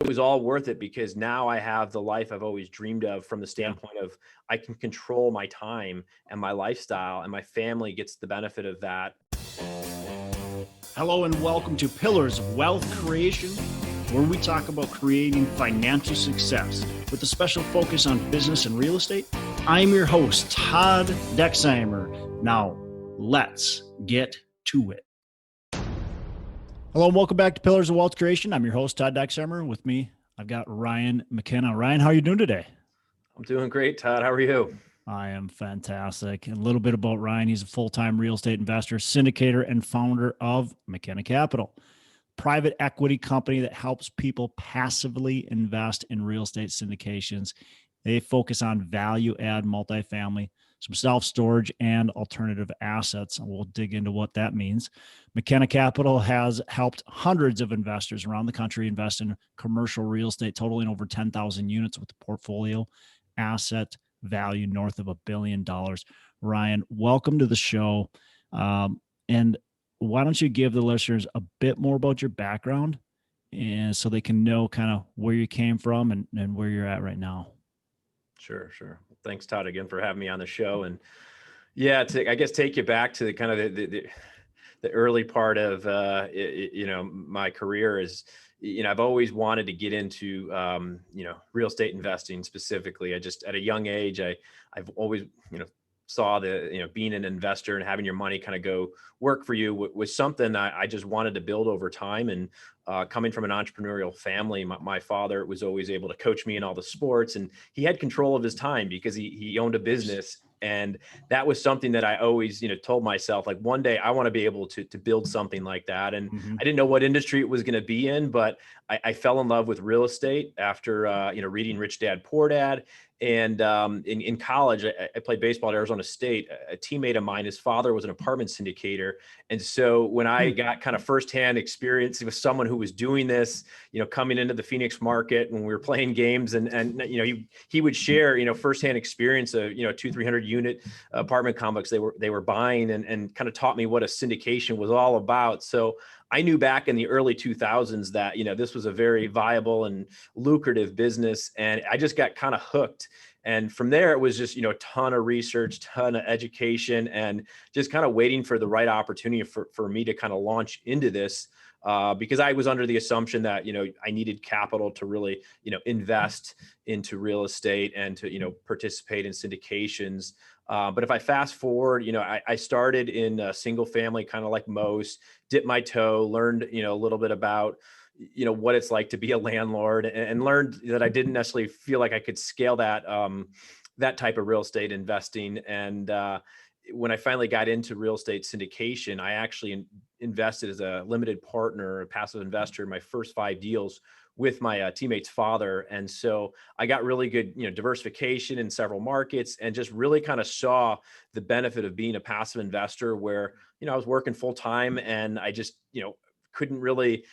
was all worth it because now I have the life I've always dreamed of from the Yeah. standpoint of I can control my time and my lifestyle, and my family gets the benefit of that. Hello and welcome to Pillars of Wealth Creation, where we talk about creating financial success with a special focus on business and real estate. I'm your host, Todd Dexheimer. Now, let's get to it. Hello and welcome back to Pillars of Wealth Creation. I'm your host, Todd Dexheimer. With me, I've got Ryan McKenna. Ryan, how are you doing today? I'm doing great, Todd. How are you? I am fantastic. And a little bit about Ryan. He's a full-time real estate investor, syndicator, and founder of McKenna Capital, private equity company that helps people passively invest in real estate syndications. They focus on value-add multifamily, some self-storage, and alternative assets. And we'll dig into what that means. McKenna Capital has helped hundreds of investors around the country invest in commercial real estate, totaling over 10,000 units with a portfolio asset value north of $1 billion. Ryan, welcome to the show. And why don't you give the listeners a bit more about your background and so they can know kind of where you came from and where you're at right now? Sure. Thanks, Todd, again for having me on the show. And yeah, I guess take you back to the kind of the early part of my career is, I've always wanted to get into real estate investing specifically. I just at a young age, I've always saw being an investor and having your money kind of go work for you was something I just wanted to build over time. And coming from an entrepreneurial family, my father was always able to coach me in all the sports, and he had control of his time because he owned a business. And that was something that I always, told myself, like, one day I want to be able to build something like that. And I didn't know what industry it was going to be in, but I fell in love with real estate after, reading Rich Dad, Poor Dad. And in college, I played baseball at Arizona State. A teammate of mine, his father was an apartment syndicator. And so when I got kind of firsthand experience with someone who was doing this, coming into the Phoenix market when we were playing games, and he would share, firsthand experience of, 200-300 unit apartment complex they were buying, and kind of taught me what a syndication was all about. So I knew back in the early 2000s that, this was a very viable and lucrative business. And I just got kind of hooked. And from there, it was just, a ton of research, ton of education, and just kind of waiting for the right opportunity for me to kind of launch into this. Because I was under the assumption that, I needed capital to really, invest into real estate and to, participate in syndications. But if I fast forward, I started in a single family, kind of like most, dipped my toe, learned, a little bit about, what it's like to be a landlord, and learned that I didn't necessarily feel like I could scale that, that type of real estate investing. And when I finally got into real estate syndication, I actually invested as a limited partner, a passive investor in my first 5 deals with my teammate's father. And so I got really good, diversification in several markets, and just really kind of saw the benefit of being a passive investor where, I was working full time, and I just, couldn't really,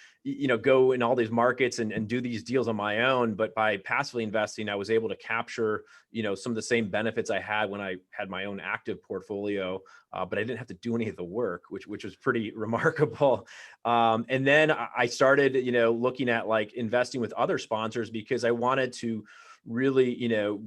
go in all these markets and do these deals on my own. But by passively investing, I was able to capture, some of the same benefits I had when I had my own active portfolio, but I didn't have to do any of the work, which was pretty remarkable. And then I started, looking at like investing with other sponsors because I wanted to really,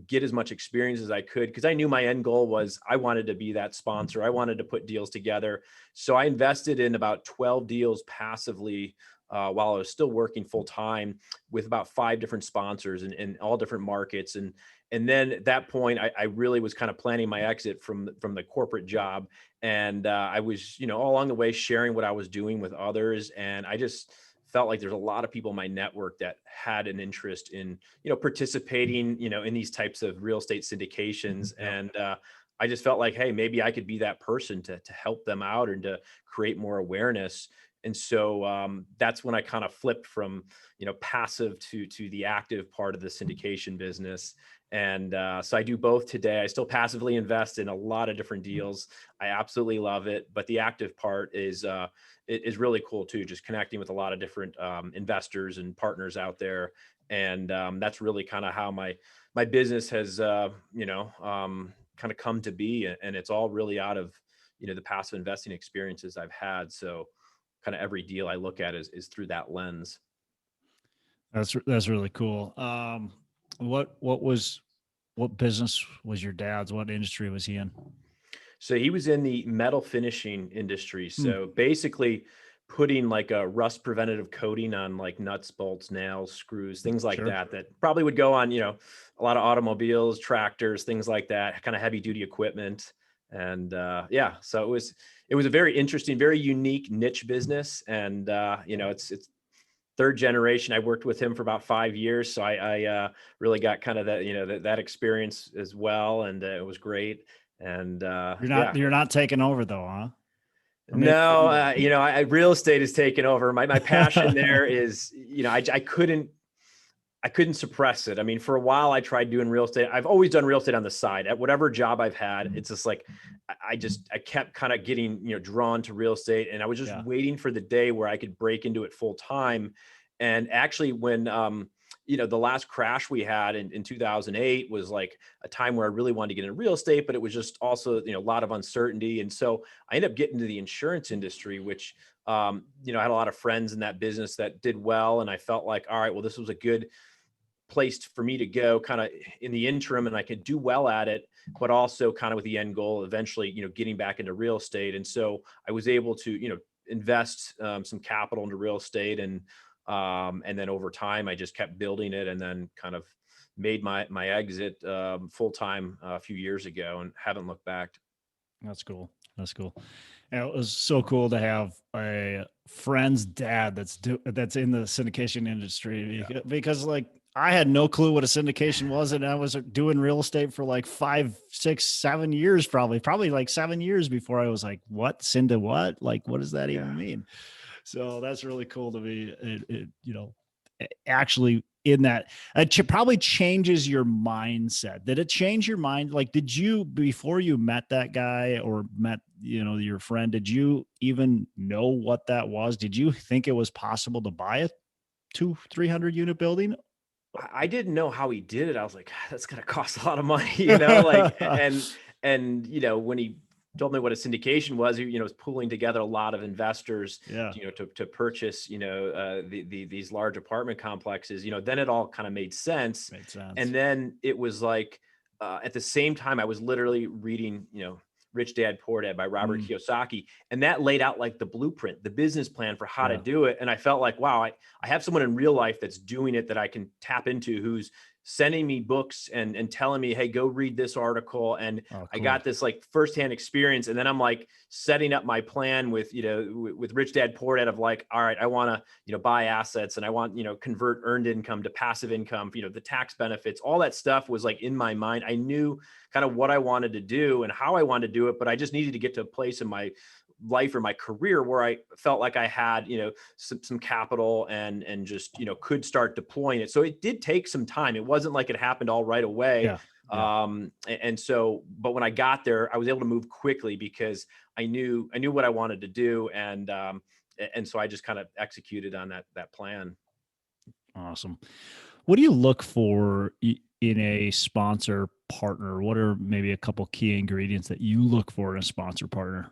get as much experience as I could, because I knew my end goal was I wanted to be that sponsor. I wanted to put deals together. So I invested in about 12 deals passively while I was still working full time with about 5 different sponsors in all different markets. And then at that point, I really was kind of planning my exit from the corporate job. And I was, all along the way sharing what I was doing with others. And I just felt like there's a lot of people in my network that had an interest in, participating, in these types of real estate syndications. And I just felt like, hey, maybe I could be that person to help them out and to create more awareness. And so that's when I kind of flipped from, passive to the active part of the syndication business. And so I do both today. I still passively invest in a lot of different deals. I absolutely love it. But the active part is really cool too, just connecting with a lot of different investors and partners out there. And that's really kind of how my business has, kind of come to be. And it's all really out of, the passive investing experiences I've had. So kind of every deal I look at is through that lens. That's really cool. What business was your dad's? What industry was he in? So he was in the metal finishing industry. Hmm, So basically putting like a rust preventative coating on like nuts, bolts, nails, screws, things like sure. that, that probably would go on, a lot of automobiles, tractors, things like that, kind of heavy duty equipment. And yeah, so it was a very interesting, very unique niche business. And it's third generation. I worked with him for about 5 years. So I really got kind of that, that experience as well. And it was great. And yeah. You're not taking over though, huh? Or maybe No, you are. real estate has taken over. My passion there is, I couldn't suppress it. I mean, for a while I tried doing real estate. I've always done real estate on the side at whatever job I've had. It's just like, I kept kind of getting, drawn to real estate, and I was just Yeah. waiting for the day where I could break into it full time. And actually when, the last crash we had in 2008 was like a time where I really wanted to get into real estate, but it was just also, a lot of uncertainty. And so I ended up getting into the insurance industry, which, I had a lot of friends in that business that did well. And I felt like, all right, well, this was a good place for me to go kind of in the interim, and I could do well at it, but also kind of with the end goal eventually, getting back into real estate. And so I was able to, invest some capital into real estate, and then over time I just kept building it, and then kind of made my exit full time a few years ago, and haven't looked back. That's cool. That's cool. And it was so cool to have a friend's dad that's in the syndication industry because like I had no clue what a syndication was, and I was doing real estate for like 5, 6, 7 years, probably like 7 years before I was like, what synda what? Like, what does that Yeah. even mean? So that's really cool to be, actually in that. It probably changes your mindset. Did it change your mind? Like, did you, before you met that guy or met, your friend, did you even know what that was? Did you think it was possible to buy a 200-300 unit building? I didn't know how he did it. I was like, "God, that's gonna cost a lot of money," like, and when he told me what a syndication was, he, was pulling together a lot of investors, Yeah, to purchase, these large apartment complexes. Then it all kind of made sense. made sense. And then it was like, at the same time, I was literally reading, Rich Dad Poor Dad by Robert Mm, Kiyosaki, and that laid out like the blueprint, the business plan for how to yeah. do it. And I felt like, wow, I have someone in real life that's doing it that I can tap into, who's sending me books and telling me, hey, go read this article. And Oh, I cool. got this like firsthand experience. And then I'm like setting up my plan with, with Rich Dad Poor Dad of like, all right, I want to, buy assets, and I want, convert earned income to passive income, the tax benefits, all that stuff was like in my mind. I knew kind of what I wanted to do and how I wanted to do it, but I just needed to get to a place in my life or my career where I felt like I had, some capital and just, could start deploying it. So it did take some time. It wasn't like it happened all right away. Yeah, yeah. And so, but when I got there, I was able to move quickly because I knew what I wanted to do. And so I just kind of executed on that plan. Awesome. What do you look for in a sponsor partner? What are maybe a couple key ingredients that you look for in a sponsor partner?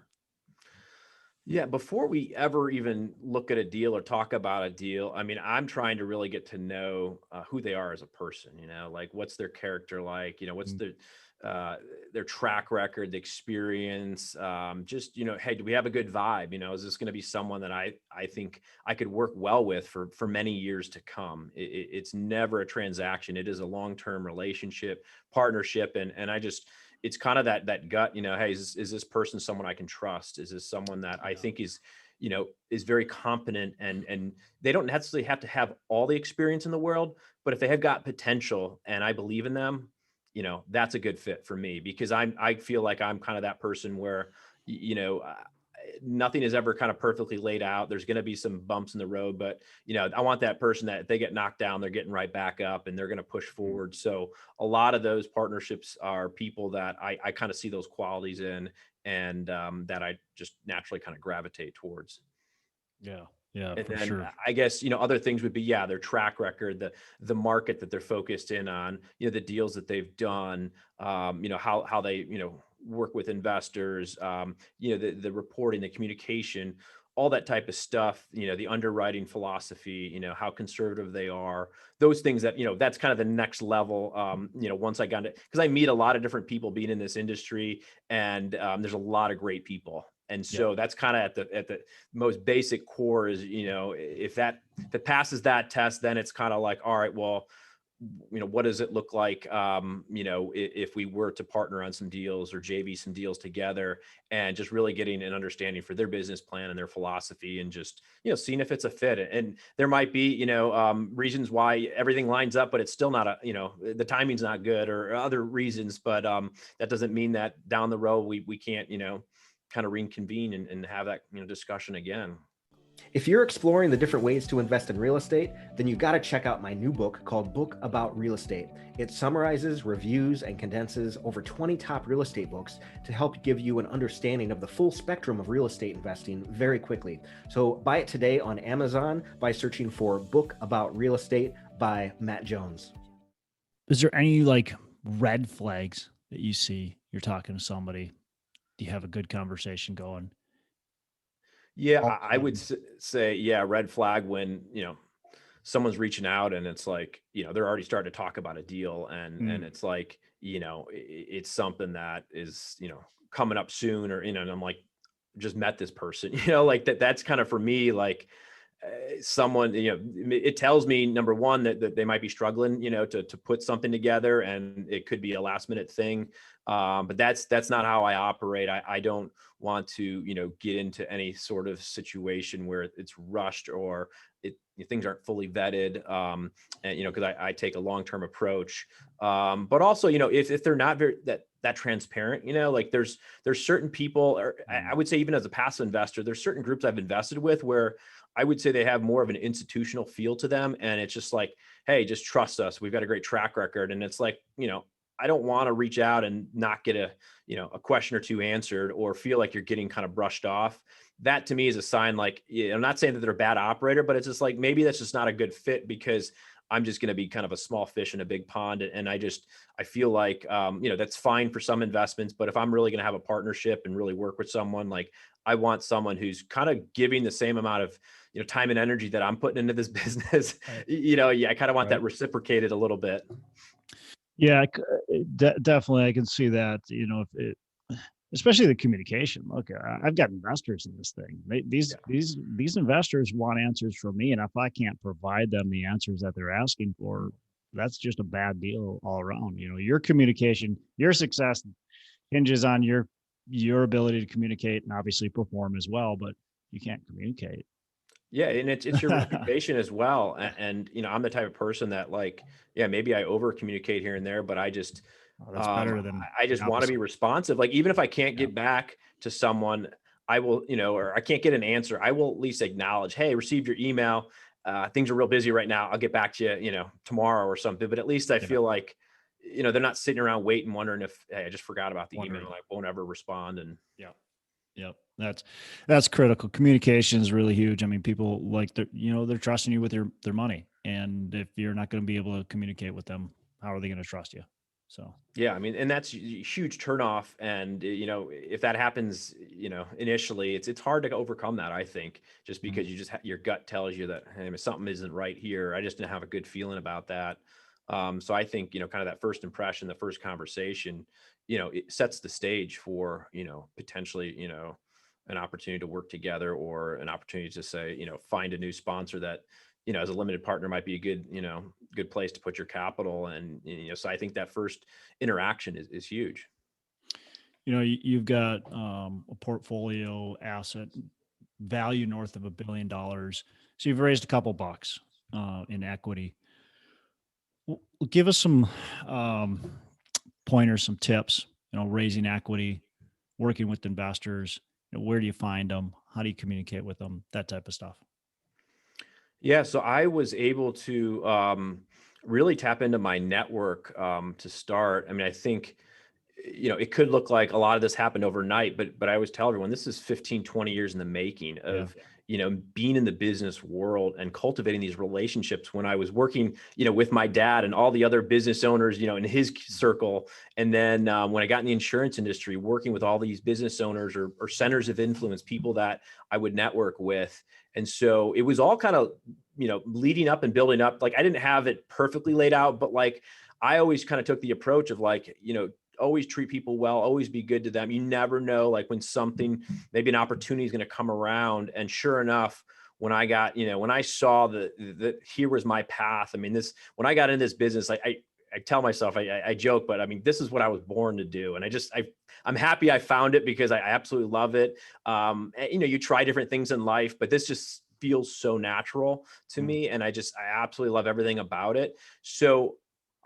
Yeah, before we ever even look at a deal or talk about a deal, I mean, I'm trying to really get to know who they are as a person. Like what's their character like? What's Mm, their track record, the experience. Just hey, do we have a good vibe? Is this going to be someone that I think I could work well with for many years to come? It's never a transaction. It is a long term relationship, partnership, and I just it's kind of that gut, hey, is this person someone I can trust? Is this someone that I yeah. think is very competent, and they don't necessarily have to have all the experience in the world, but if they have got potential and I believe in them, that's a good fit for me, because I feel like I'm kind of that person where, you know, uh, nothing is ever kind of perfectly laid out. There's going to be some bumps in the road, but I want that person that if they get knocked down, they're getting right back up and they're going to push Mm, forward. So a lot of those partnerships are people that I kind of see those qualities in, and that I just naturally kind of gravitate towards. yeah. Yeah, And for then sure. I guess, other things would be, yeah, their track record, the market that they're focused in on, the deals that they've done, how they, work with investors, the reporting, the communication, all that type of stuff, the underwriting philosophy, how conservative they are, those things that, that's kind of the next level. Once I got it, because I meet a lot of different people being in this industry, and there's a lot of great people. And so that's kind of at the most basic core is, if it passes that test, then it's kind of like, all right, well, what does it look like, if we were to partner on some deals or JV some deals together, and just really getting an understanding for their business plan and their philosophy, and just, seeing if it's a fit. And there might be, reasons why everything lines up, but it's still not the timing's not good, or other reasons. But that doesn't mean that down the road we can't, kind of reconvene and have that, discussion again. If you're exploring the different ways to invest in real estate, then you've got to check out my new book called Book About Real Estate. It summarizes, reviews, and condenses over 20 top real estate books to help give you an understanding of the full spectrum of real estate investing very quickly. So buy it today on Amazon by searching for Book About Real Estate by Matt Jones. Is there any like red flags that you see? You're talking to somebody, do you have a good conversation going? Yeah, I would say, yeah, red flag when, someone's reaching out and it's like, they're already starting to talk about a deal, and it's like, it's something that is, coming up soon, or, and I'm like, just met this person, like that's kind of for me, like, someone, it tells me, number one, that they might be struggling, to put something together, and it could be a last minute thing. But that's not how I operate. I don't want to, get into any sort of situation where it's rushed, or things aren't fully vetted. And, because I take a long-term approach. But also, if they're not very that transparent, like there's certain people, or I would say even as a passive investor, there's certain groups I've invested with where I would say they have more of an institutional feel to them. And it's just like, hey, just trust us. We've got a great track record. And it's like, I don't want to reach out and not get a question or two answered, or feel like you're getting kind of brushed off. That to me is a sign, like, I'm not saying that they're a bad operator, but it's just like, maybe that's just not a good fit, because I'm just going to be kind of a small fish in a big pond. And I feel like, that's fine for some investments, but if I'm really going to have a partnership and really work with someone, like, I want someone who's kind of giving the same amount of, time and energy that I'm putting into this business. I kind of want that reciprocated a little bit. Yeah, definitely. I can see that, especially the communication. Look, I've got investors in this thing. These investors want answers from me. And if I can't provide them the answers that they're asking for, that's just a bad deal all around. Your communication, your success hinges on your ability to communicate and obviously perform as well, but you can't communicate. Yeah. And it's your reputation as well. And, I'm the type of person that, like, yeah, maybe I over communicate here and there, but I just, that's better than I just want to be responsive. Like, even if I can't get back to someone, I will, or I can't get an answer, I will at least acknowledge, hey, received your email. Things are real busy right now. I'll get back to you, tomorrow or something. But at least I feel like, they're not sitting around waiting, wondering if, hey, I just forgot about the email. I won't ever respond. And Yep. That's critical. Communication is really huge. I mean, people, like, they're trusting you with their money. And if you're not going to be able to communicate with them, how are they going to trust you? So, yeah, I mean, and that's a huge turnoff. And, if that happens, initially, it's hard to overcome that, I think, just because you just your gut tells you that, hey, something isn't right here. I just didn't have a good feeling about that. So I think, kind of that first impression, the first conversation, it sets the stage for, potentially, an opportunity to work together, or an opportunity to say, find a new sponsor that, as a limited partner might be a good, good place to put your capital. And, so I think that first interaction is huge. You've got a portfolio asset value north of $1 billion. So you've raised a couple bucks in equity. Give us some pointers, some tips, raising equity, working with investors. Where do you find them? How do you communicate with them? That type of stuff. Yeah. So I was able to really tap into my network to start. I mean, I think, it could look like a lot of this happened overnight, but I always tell everyone, this is 15, 20 years in the making of, being in the business world and cultivating these relationships when I was working, with my dad and all the other business owners, in his circle. And then when I got in the insurance industry, working with all these business owners or centers of influence, people that I would network with. And so it was all kind of, leading up and building up. Like I didn't have it perfectly laid out, but like I always kind of took the approach of like, always treat people well, always be good to them. You never know, like when something, maybe an opportunity is going to come around. And sure enough, when I got, when I saw that here was my path. I mean, when I got in this business, I tell myself, I joke, but I mean, this is what I was born to do. And I'm happy I found it because I absolutely love it. You try different things in life, but this just feels so natural to me. And I absolutely love everything about it. So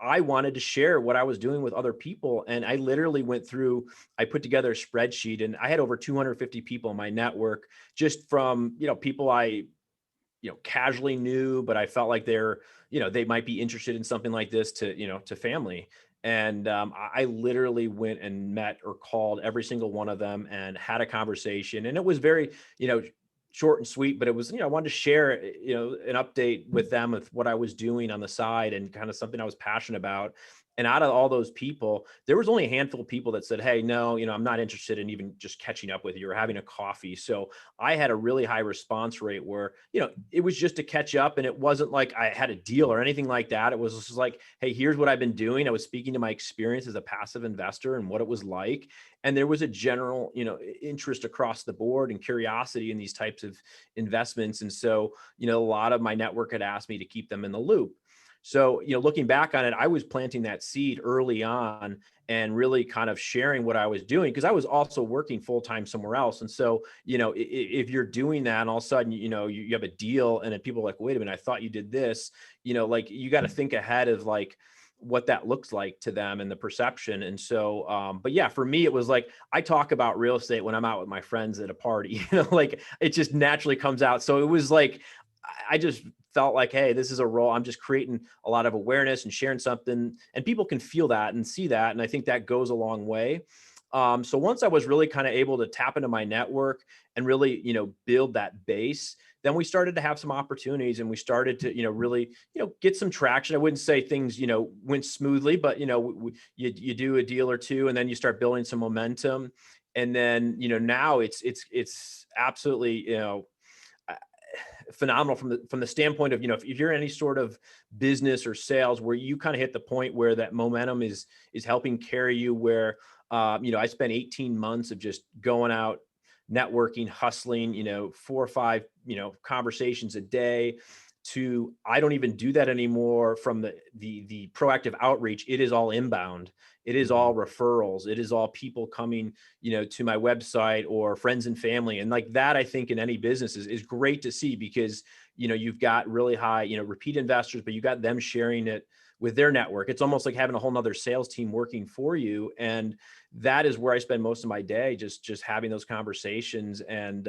I wanted to share what I was doing with other people. And I literally I put together a spreadsheet, and I had over 250 people in my network, just from, people I, casually knew, but I felt like they might be interested in something like this, to family. And I literally went and met or called every single one of them and had a conversation. And it was very, short and sweet, but it was, I wanted to share, an update with them with what I was doing on the side and kind of something I was passionate about. And out of all those people, there was only a handful of people that said, hey, no, I'm not interested in even just catching up with you or having a coffee. So I had a really high response rate where, it was just to catch up. And it wasn't like I had a deal or anything like that. It was just like, hey, here's what I've been doing. I was speaking to my experience as a passive investor and what it was like. And there was a general, interest across the board and curiosity in these types of investments. And so, a lot of my network had asked me to keep them in the loop. So, looking back on it, I was planting that seed early on and really kind of sharing what I was doing, because I was also working full-time somewhere else. And so, if you're doing that and all of a sudden, you have a deal and then people are like, wait a minute, I thought you did this, like you got to think ahead of like what that looks like to them and the perception. And so, but yeah, for me, it was like, I talk about real estate when I'm out with my friends at a party, like it just naturally comes out. So it was like, I just felt like, hey, this is a role. I'm just creating a lot of awareness and sharing something, and people can feel that and see that. And I think that goes a long way. So once I was really kind of able to tap into my network and really, build that base, then we started to have some opportunities, and we started to, really, get some traction. I wouldn't say things, went smoothly, but, you do a deal or two, and then you start building some momentum. And then, now it's absolutely, phenomenal from the standpoint of, if you're any sort of business or sales where you kind of hit the point where that momentum is helping carry you, where, I spent 18 months of just going out, networking, hustling, 4 or 5, conversations a day, to, I don't even do that anymore. From the proactive outreach, it is all inbound. It is all referrals. It is all people coming, to my website or friends and family. And like that, I think in any business is great to see, because, you've got really high, repeat investors, but you got them sharing it with their network. It's almost like having a whole nother sales team working for you. And that is where I spend most of my day, just having those conversations. And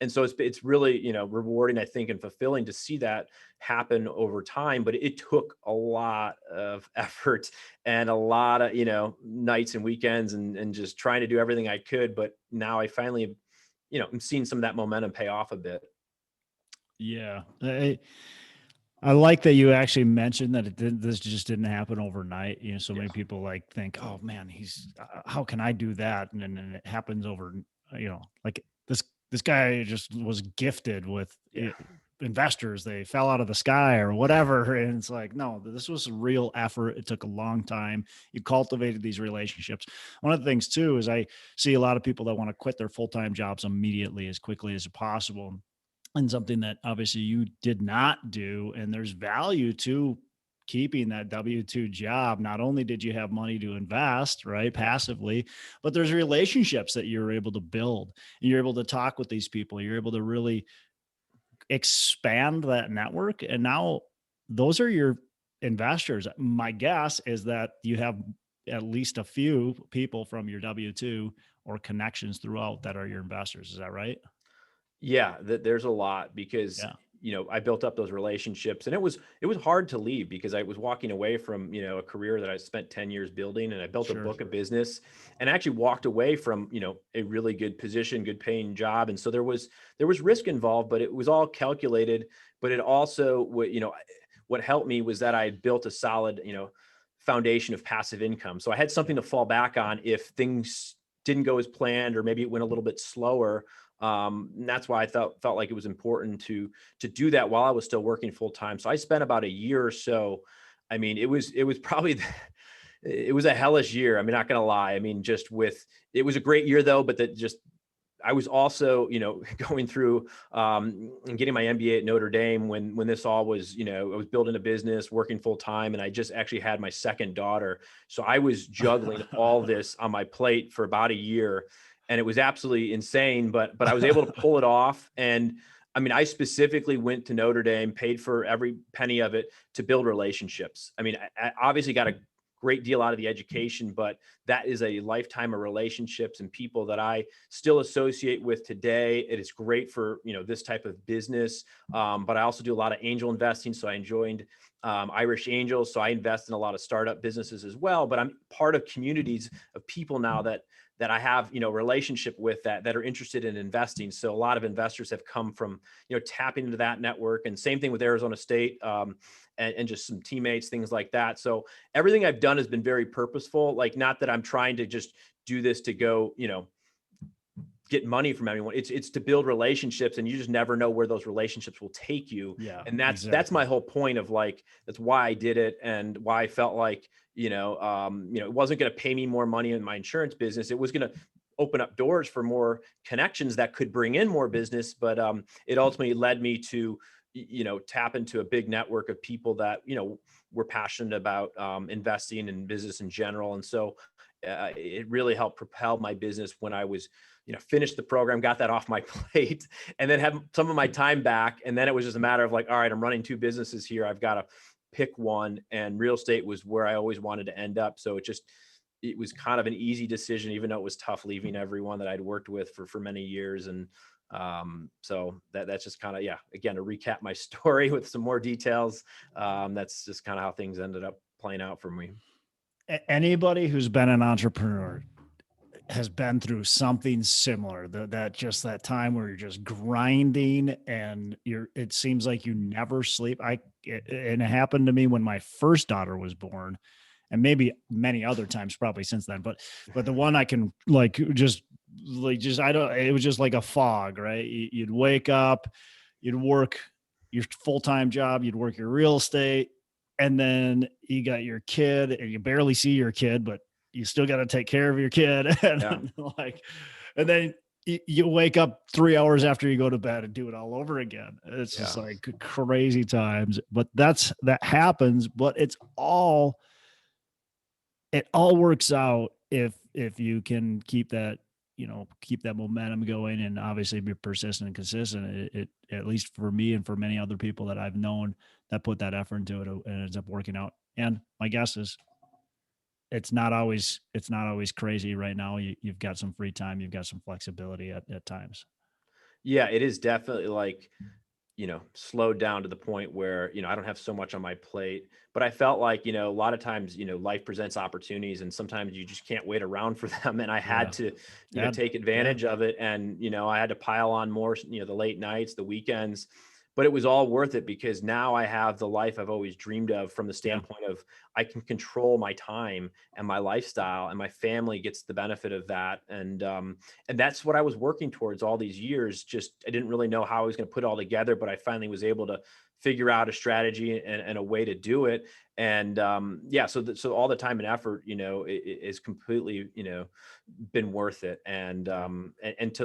so it's really, rewarding, I think, and fulfilling to see that happen over time. But it took a lot of effort and a lot of, nights and weekends and just trying to do everything I could. But now I finally, I'm seeing some of that momentum pay off a bit. Yeah. I like that you actually mentioned that this just didn't happen overnight. So many people like think, oh man, how can I do that? And then it happens over, like this guy just was gifted with investors. They fell out of the sky or whatever. And it's like, no, this was a real effort. It took a long time. You cultivated these relationships. One of the things too, is I see a lot of people that want to quit their full-time jobs immediately, as quickly as possible. And something that obviously you did not do. And there's value to keeping that W-2 job. Not only did you have money to invest, right, passively, but there's relationships that you're able to build, and you're able to talk with these people. You're able to really expand that network. And now those are your investors. My guess is that you have at least a few people from your W-2 or connections throughout that are your investors. Is that right? Yeah, there's a lot, because, Yeah. I built up those relationships, and it was hard to leave because I was walking away from, a career that I spent 10 years building, and I built a book of business, and I actually walked away from, a really good position, good paying job. And so there was risk involved, but it was all calculated. But it also, what helped me was that I had built a solid, foundation of passive income. So I had something to fall back on if things didn't go as planned, or maybe it went a little bit slower. And that's why I felt like it was important to do that while I was still working full time. So I spent about a year or so. I mean, it was probably it was a hellish year. I mean, not gonna lie. I mean, it was a great year though, but I was also, going through and getting my MBA at Notre Dame when this all was, I was building a business, working full time, and I just actually had my second daughter. So I was juggling all this on my plate for about a year, and it was absolutely insane. But I was able to pull it off. And I mean, I specifically went to Notre Dame, paid for every penny of it to build relationships. I mean, I obviously got a great deal out of the education, but that is a lifetime of relationships and people that I still associate with today. It is great for, this type of business. But I also do a lot of angel investing. So I joined Irish Angels. So I invest in a lot of startup businesses as well, but I'm part of communities of people now that I have, relationship with that are interested in investing. So a lot of investors have come from, tapping into that network, and same thing with Arizona State, and just some teammates, things like that. So everything I've done has been very purposeful. Like, not that I'm trying to just do this to go, get money from everyone. It's to build relationships, and you just never know where those relationships will take you. Yeah. And that's my whole point of, like, that's why I did it, and why I felt like, it wasn't going to pay me more money in my insurance business. It was going to open up doors for more connections that could bring in more business. But it ultimately led me to, tap into a big network of people that, were passionate about investing in business in general. And so it really helped propel my business when I was, finished the program, got that off my plate, and then had some of my time back. And then it was just a matter of like, all right, I'm running two businesses here. I've got to pick one. And real estate was where I always wanted to end up. So it was kind of an easy decision, even though it was tough leaving everyone that I'd worked with for many years. And so that's just kind of, again, to recap my story with some more details. That's just kind of how things ended up playing out for me. Anybody who's been an entrepreneur has been through something similar, that time where you're just grinding and it seems like you never sleep. And it happened to me when my first daughter was born, and maybe many other times probably since then, but the one I can it was just like a fog, right? You'd wake up, you'd work your full-time job, you'd work your real estate, and then you got your kid, and you barely see your kid, but you still got to take care of your kid. And and then you wake up 3 hours after you go to bed and do it all over again. It's just like crazy times, but that happens, but it all works out if you can keep that momentum going, and obviously be persistent and consistent. It at least for me and for many other people that I've known that put that effort into it, and it ends up working out. And my guess is it's not always crazy right now. You've got some free time, you've got some flexibility at times. Yeah, it is definitely like, slowed down to the point where, I don't have so much on my plate, but I felt like, a lot of times, life presents opportunities, and sometimes you just can't wait around for them. And I had to, take advantage of it. And, I had to pile on more, the late nights, the weekends, but it was all worth it, because now I have the life I've always dreamed of, from the standpoint of I can control my time and my lifestyle, and my family gets the benefit of that. And that's what I was working towards all these years. Just, I didn't really know how I was going to put it all together, but I finally was able to figure out a strategy and a way to do it. And so all the time and effort, is completely, been worth it. And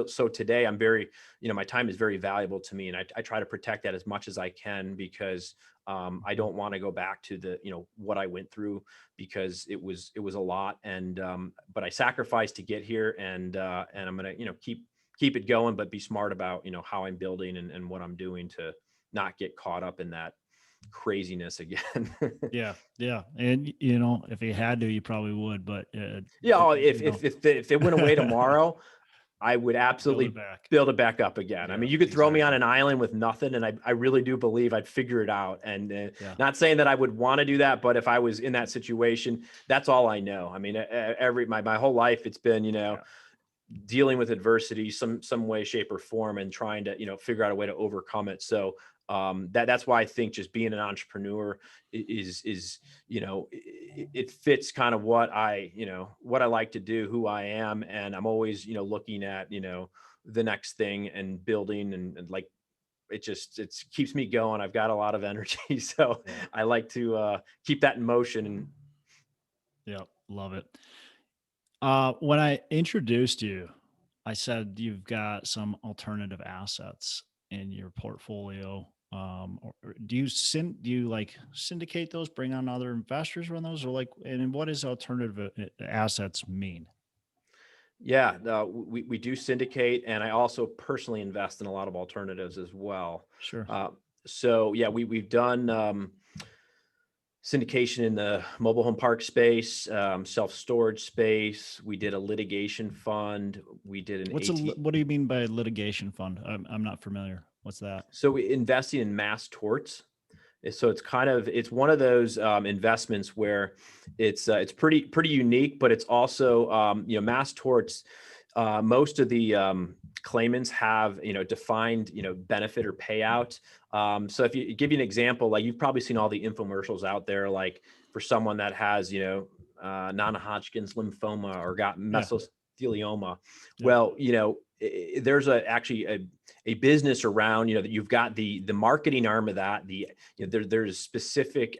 so today I'm very, my time is very valuable to me, and I try to protect that as much as I can, because I don't want to go back to what I went through, because it was a lot. And but I sacrificed to get here, and I'm going to, keep it going, but be smart about, how I'm building and what I'm doing to not get caught up in that craziness again. Yeah. And if you had to, you probably would, but if it went away tomorrow, I would absolutely back. build it back up again. Yeah, I mean, you could throw me on exactly. an island with nothing, and I really do believe I'd figure it out. And Yeah. not saying that I would want to do that, but if I was in that situation, that's all I know. I mean, my whole life, it's been, Yeah. dealing with adversity some way, shape, or form, and trying to figure out a way to overcome it. So that's why I think just being an entrepreneur is it fits kind of what I like to do, who I am, and I'm always looking at the next thing and building and like it keeps me going. I've got a lot of energy, so Yeah. I like to keep that in motion. And Yeah, love it. When I introduced you, I said you've got some alternative assets in your portfolio. Or do you like syndicate those, bring on other investors, run those, or like, and what does alternative assets mean? yeah, we do syndicate, and I also personally invest in a lot of alternatives as well. Sure. So yeah, we've done syndication in the mobile home park space, self-storage space. We did a litigation fund. We did an What do you mean by litigation fund? I'm not familiar. What's that? So we investing in mass torts. So it's one of those investments where it's pretty unique, but it's also mass torts. Most of the claimants have defined benefit or payout. So if you give you an example, like you've probably seen all the infomercials out there, like for someone that has non-Hodgkin's lymphoma or got Yeah. mesothelioma. Yeah. Well, there's actually a business around that you've got the marketing arm of that. There's specific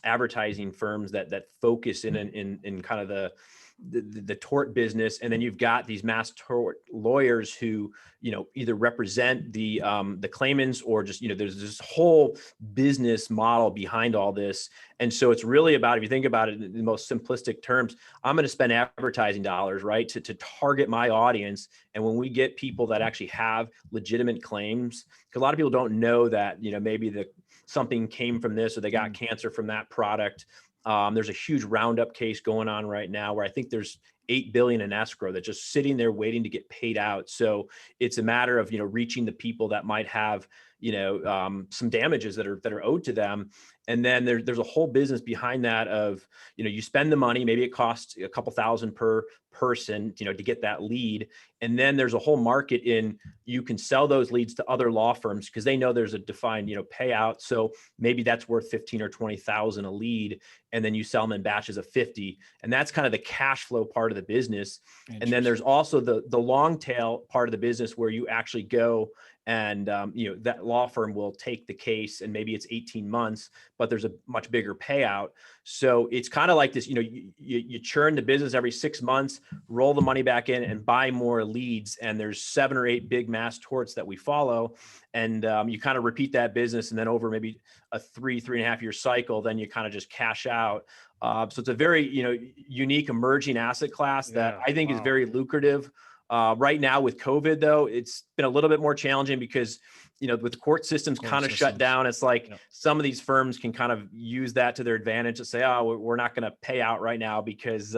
advertising firms that focus in kind of the tort business, and then you've got these mass tort lawyers who either represent the claimants, or just there's this whole business model behind all this. And so it's really about, if you think about it in the most simplistic terms, I'm going to spend advertising dollars, right, to target my audience. And when we get people that actually have legitimate claims, because a lot of people don't know that maybe something came from this, or they got cancer from that product. There's a huge roundup case going on right now where I think there's $8 billion in escrow that's just sitting there waiting to get paid out. So it's a matter of reaching the people that might have some damages that are owed to them. And then there's a whole business behind that of you spend the money, maybe it costs a couple thousand per person to get that lead, and then there's a whole market in you can sell those leads to other law firms because they know there's a defined payout. So maybe that's worth 15 or 20,000 a lead, and then you sell them in batches of 50, and that's kind of the cash flow part of the business. And then there's also the long tail part of the business where you actually go and that law firm will take the case, and maybe it's 18 months, but there's a much bigger payout. So it's kind of like this, you churn the business every 6 months, roll the money back in and buy more leads. And there's 7 or 8 big mass torts that we follow. And you kind of repeat that business. And then over maybe a 3.5 year cycle, then you kind of just cash out. So it's a very, unique emerging asset class that I think is very lucrative. Right now with COVID though, it's been a little bit more challenging because, with the court systems kind of shut down, it's like some of these firms can kind of use that to their advantage to say, oh, we're not going to pay out right now because,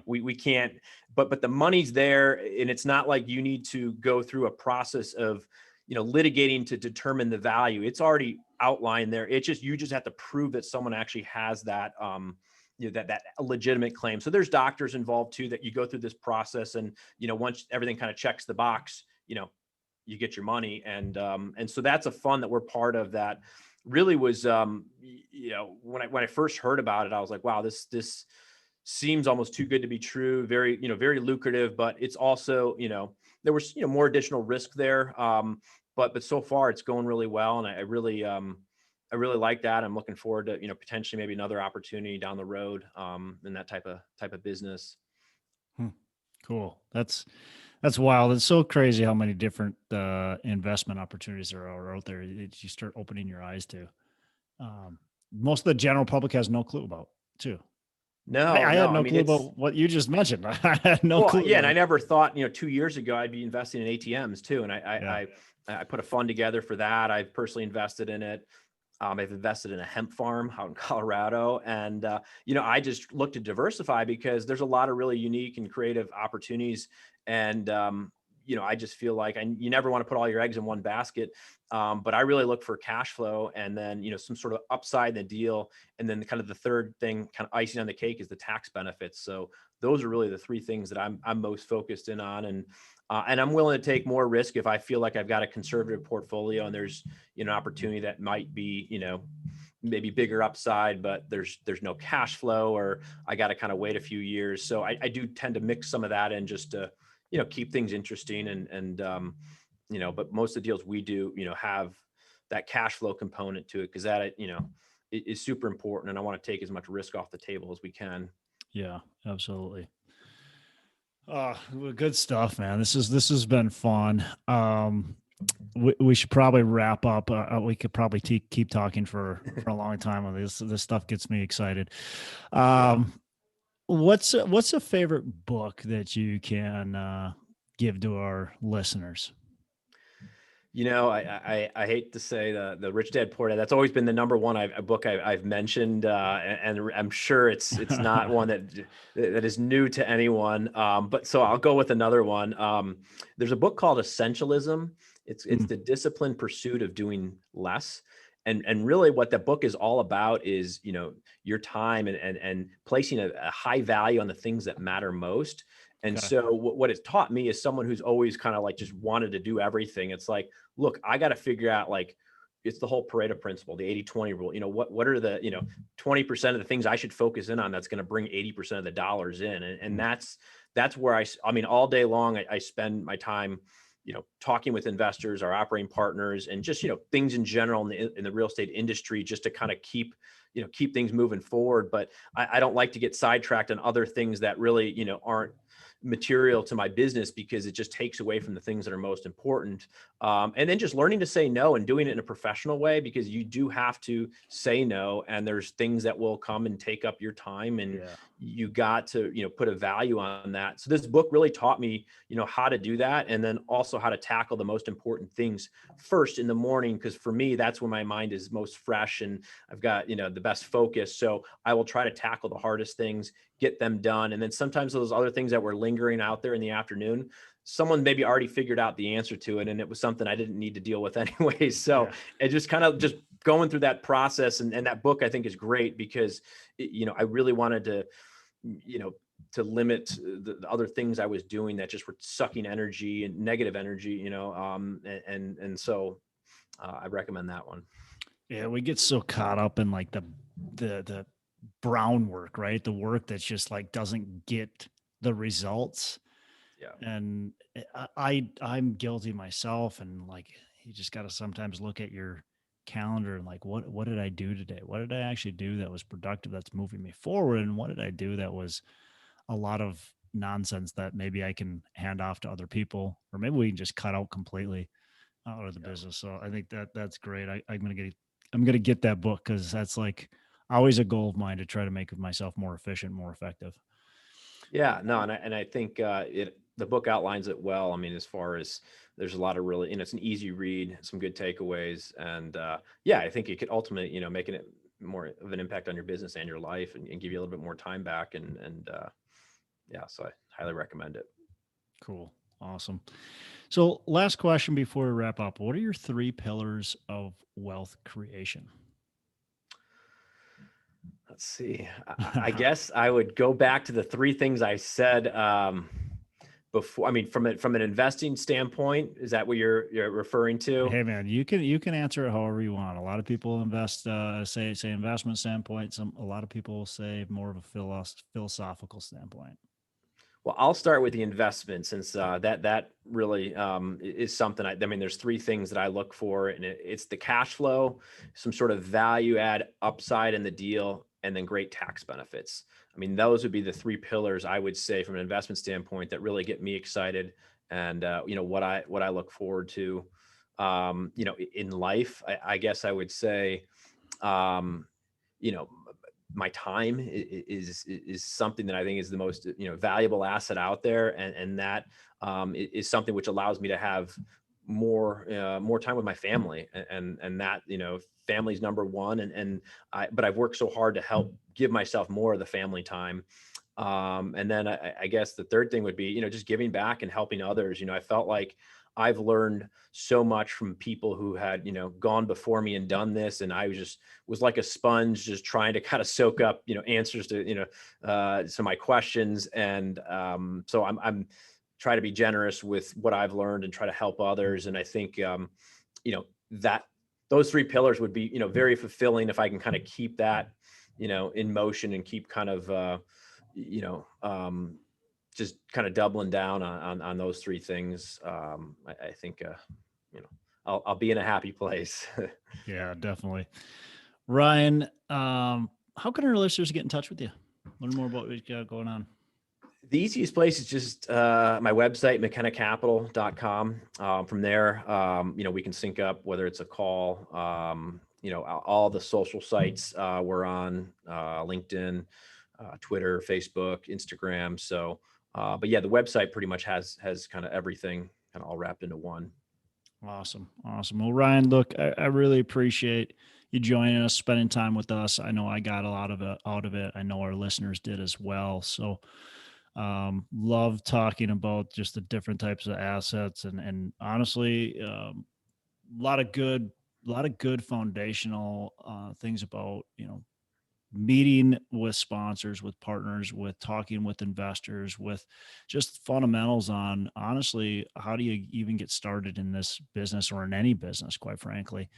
we can't, but the money's there, and it's not like you need to go through a process of, litigating to determine the value. It's already outlined there. You just have to prove that someone actually has that, that legitimate claim. So there's doctors involved too, that you go through this process, and, once everything kind of checks the box, you get your money. And so that's a fund that we're part of that really was, when I first heard about it, I was like, wow, this seems almost too good to be true. Very, very lucrative, but it's also, there was, more additional risk there. But so far it's going really well. And I really like that. I'm looking forward to, potentially maybe another opportunity down the road in that type of business. Cool. That's wild. It's so crazy how many different investment opportunities there are out there. You start opening your eyes to. Most of the general public has no clue about too. I had no clue about what you just mentioned. I had no clue. Yeah, and I never thought 2 years ago I'd be investing in ATMs too. And I put a fund together for that. I've personally invested in it. I've invested in a hemp farm out in Colorado, and I just look to diversify because there's a lot of really unique and creative opportunities. And I just feel like you never want to put all your eggs in one basket, but I really look for cash flow, and then some sort of upside in the deal, and then kind of the third thing, kind of icing on the cake, is the tax benefits. So those are really the three things that I'm most focused in on, and I'm willing to take more risk if I feel like I've got a conservative portfolio and there's an opportunity that might be maybe bigger upside, but there's no cash flow, or I got to kind of wait a few years. So I do tend to mix some of that in just to keep things interesting, and but most of the deals we do have that cash flow component to it, because that is super important, and I want to take as much risk off the table as we can. Yeah, absolutely. Well, good stuff, man. This has been fun. We should probably wrap up. We could probably keep talking for a long time on this. This stuff gets me excited. What's a favorite book that you can give to our listeners? I hate to say the Rich Dad Poor Dad. That's always been the number one book I've mentioned, and I'm sure it's not one that is new to anyone. But so I'll go with another one. There's a book called Essentialism. It's the disciplined pursuit of doing less. And really what that book is all about is, your time and placing a high value on the things that matter most. And so what it's taught me is someone who's always kind of like just wanted to do everything. It's like, look, I got to figure out, like, it's the whole Pareto principle, the 80-20 rule. What are the, 20% of the things I should focus in on that's going to bring 80% of the dollars in. And that's where I mean, all day long, I spend my time, talking with investors, our operating partners, and just, things in general in the real estate industry, just to kind of keep things moving forward. But I don't like to get sidetracked on other things that really, aren't material to my business, because it just takes away from the things that are most important. And then just learning to say no and doing it in a professional way, because you do have to say no, and there's things that will come and take up your time, and you got to, put a value on that. So this book really taught me, how to do that. And then also how to tackle the most important things first in the morning. Cause for me, that's when my mind is most fresh and I've got, the best focus. So I will try to tackle the hardest things, get them done. And then sometimes those other things that were lingering out there in the afternoon, someone maybe already figured out the answer to it, and it was something I didn't need to deal with anyway. So it just kind of just going through that process, and that book I think is great, because I really wanted to, to limit the other things I was doing that just were sucking energy and negative energy, and so I recommend that one. Yeah, we get so caught up in like the brown work, right? The work that's just like doesn't get the results. Yeah. And I'm guilty myself. And like, you just got to sometimes look at your calendar and like, what did I do today? What did I actually do that was productive, that's moving me forward? And what did I do that was a lot of nonsense that maybe I can hand off to other people, or maybe we can just cut out completely out of the business. So I think that's great. I'm going to get that book, because that's like always a goal of mine, to try to make myself more efficient, more effective. Yeah, no. And I think the book outlines it well. I mean, as far as there's a lot of really, it's an easy read, some good takeaways. And I think it could ultimately, making it more of an impact on your business and your life, and give you a little bit more time back. And so I highly recommend it. Cool. Awesome. So last question before we wrap up, what are your 3 pillars of wealth creation? Let's see. I guess I would go back to the 3 things I said before. I mean, from an investing standpoint, is that what you're referring to? Hey man, you can answer it however you want. A lot of people invest, say investment standpoint. A lot of people say more of a philosophical standpoint. Well, I'll start with the investment, since that really is something. I mean, there's 3 things that I look for, and it's the cash flow, some sort of value add upside in the deal, and then great tax benefits. I mean, those would be the 3 pillars I would say from an investment standpoint that really get me excited, and what I look forward to, in life. I guess I would say, my time is something that I think is the most, valuable asset out there. And that is something which allows me to have more time with my family, and that, family's number one. But I've worked so hard to help give myself more of the family time. And then I guess the third thing would be, just giving back and helping others. I felt like I've learned so much from people who had, gone before me and done this. And I was like a sponge, just trying to kind of soak up, answers to, some of my questions. And so I'm try to be generous with what I've learned and try to help others. And I think, that those three pillars would be, very fulfilling if I can kind of keep that, in motion, and keep kind of, just kind of doubling down on those three things. I think, I'll be in a happy place. Yeah, definitely. Ryan, how can our listeners get in touch with you? Learn more about what we got going on. The easiest place is just my website, McKennaCapital.com. From there, we can sync up, whether it's a call, all the social sites we're on, LinkedIn, Twitter, Facebook, Instagram. So, but yeah, the website pretty much has kind of everything kind of all wrapped into one. Awesome. Well, Ryan, look, I really appreciate you joining us, spending time with us. I know I got a lot of it out of it. I know our listeners did as well. So, love talking about just the different types of assets, and honestly, a lot of good foundational things about, meeting with sponsors, with partners, with talking with investors, with just fundamentals on, honestly, how do you even get started in this business, or in any business, quite frankly.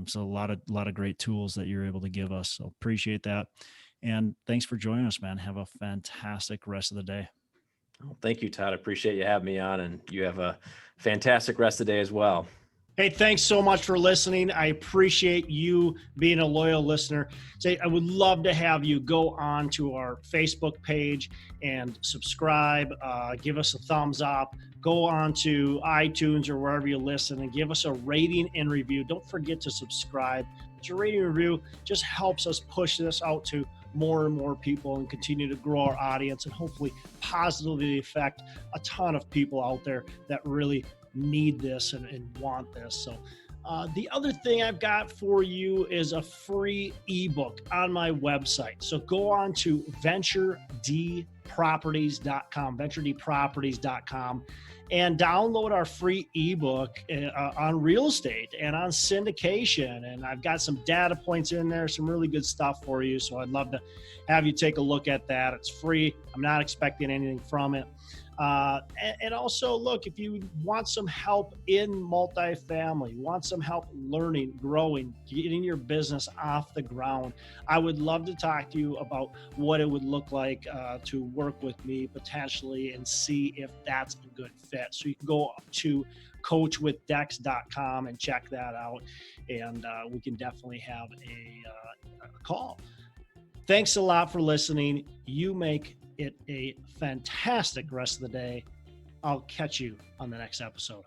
So a lot of great tools that you're able to give us. So appreciate that. And thanks for joining us, man. Have a fantastic rest of the day. Well, thank you, Todd. I appreciate you having me on, and you have a fantastic rest of the day as well. Hey, thanks so much for listening. I appreciate you being a loyal listener. I would love to have you go on to our Facebook page and subscribe, give us a thumbs up, go on to iTunes or wherever you listen and give us a rating and review. Don't forget to subscribe. Your rating and review just helps us push this out to more and more people and continue to grow our audience, and hopefully positively affect a ton of people out there that really need this and want this. So the other thing I've got for you is a free ebook on my website. So go on to venturedproperties.com, and download our free ebook on real estate and on syndication. And I've got some data points in there, some really good stuff for you. So I'd love to have you take a look at that. It's free. I'm not expecting anything from it. And also, look, if you want some help in multifamily, want some help learning, growing, getting your business off the ground, I would love to talk to you about what it would look like to work with me potentially, and see if that's a good fit. So you can go to coachwithdex.com and check that out, and we can definitely have a call. Thanks a lot for listening. You make it a fantastic rest of the day. I'll catch you on the next episode.